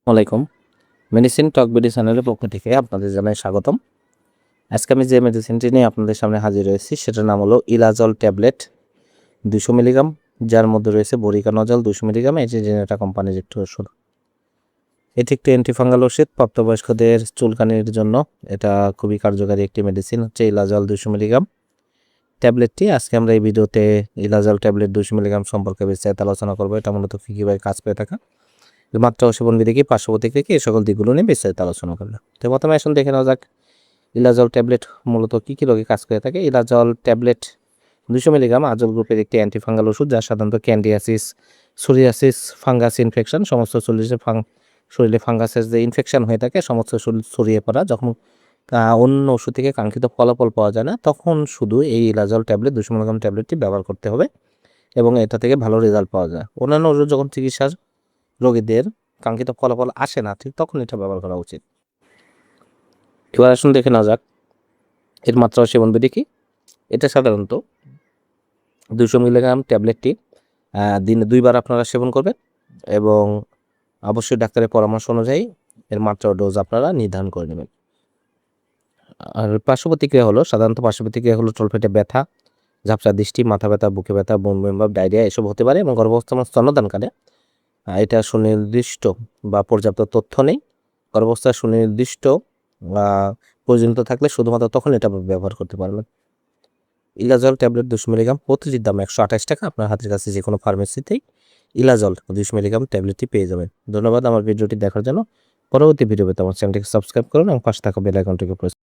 আসসালামাইকুম। মেডিসিন টক বিডি চ্যানেলের পক্ষ থেকে আপনাদের জানাই স্বাগতম। আজকে আমি যে মেডিসিনটি নিয়ে আপনাদের সামনে হাজির হয়েছি সেটার নাম হলো ইলাজল ট্যাবলেট 200 মিলিগ্রাম, যার মধ্যে রয়েছে বোরিকানজল 200 মিলিগ্রাম। এটি জেনেটা কোম্পানির একটি ওষুধ। এটি একটি অ্যান্টিফাঙ্গাল ওষুধ প্রাপ্তবয়স্কদের চুলকানির জন্য। এটা খুবই কার্যকারী একটি মেডিসিন হচ্ছে ইলাজল 200 মিলিগ্রাম ট্যাবলেটটি। আজকে আমরা এই ভিডিওতে ইলাজল ট্যাবলেট 200 মিলিগ্রাম সম্পর্কে বিস্তারিত আলোচনা করবো। এটা মূলত কীভাবে কাজ পেয়ে থাকা, মাত্রা ও সেবন বিধি কি, পার্শ্ব প্রতিক্রিয়া কি, এই সকল দিকগুলো নিয়ে বিস্তারিত আলোচনা করলাম। তো প্রথমে আসুন দেখে নেওয়া যাক ইলাজল ট্যাবলেট মূলত কী রোগে কাজ করে থাকে। ইলাজল ট্যাবলেট 200 মিলিগ্রাম আজল গ্রুপের একটি অ্যান্টিফাঙ্গাল ওষুধ, যা সাধারণত ক্যান্ডিয়াসিস, সোরিয়াসিস, ফাঙ্গাস ইনফেকশন, সমস্ত শরীরে ফাঙ্গাসের যে ইনফেকশন হয়ে থাকে, সমস্ত শরীর ছড়িয়ে পড়া, যখন অন্য ওষুধ থেকে কাঙ্ক্ষিত ফলাফল পাওয়া যায় না, তখন শুধু এই ইলাজল ট্যাবলেট 200 মিলিগ্রাম ট্যাবলেটটি ব্যবহার করতে হবে এবং এটা থেকে ভালো রেজাল্ট পাওয়া যায়। অন্যান্য ওষুধ যখন চিকিৎসার রোগীদের কাঙ্ক্ষিত ফলাফল আসে না, ঠিক তখন এটা ব্যবহার করা উচিত। এবার আসুন দেখে নেওয়া যাক এর মাত্রা ও সেবন বিধি কি। এটা সাধারণত 200 মিলিগ্রাম ট্যাবলেটটি দিনে 2 বার আপনারা সেবন করবেন এবং অবশ্যই ডাক্তারের পরামর্শ অনুযায়ী এর মাত্রা ও ডোজ আপনারা নির্ধারণ করে নেবেন। আর পার্শ্ব প্রতিক্রিয়া হলো, সাধারণত পার্শ্ব প্রতিক্রিয়া হলো তলপেটে ব্যথা, ঝাপসা দৃষ্টি, মাথা ব্যথা, বুকে ব্যথা, বমি ভাব, ডায়রিয়া এসব হতে পারে এবং গর্ভাবস্থা স্তন্যদানকালে এটা সুনির্দিষ্ট বা পর্যাপ্ত তথ্য নেই। গর্ভাবস্থায় সুনির্দিষ্ট প্রয়োজনীয়তা থাকলে শুধুমাত্র তখন এটা ব্যবহার করতে পারবেন। ইলাজল ট্যাবলেট 200 মিলিগ্রাম প্রতিটির দাম 128 টাকা। আপনার হাতের কাছে যে কোনো ফার্মেসিতেই ইলাজল 200 মিলিগ্রাম ট্যাবলেটটি পেয়ে যাবেন। ধন্যবাদ আমার ভিডিওটি দেখার জন্য। পরবর্তী ভিডিও পেতে আমার চ্যানেলটিকে সাবস্ক্রাইব করুন এবং পাশে থাকা বেল আইকনটিকে প্রেস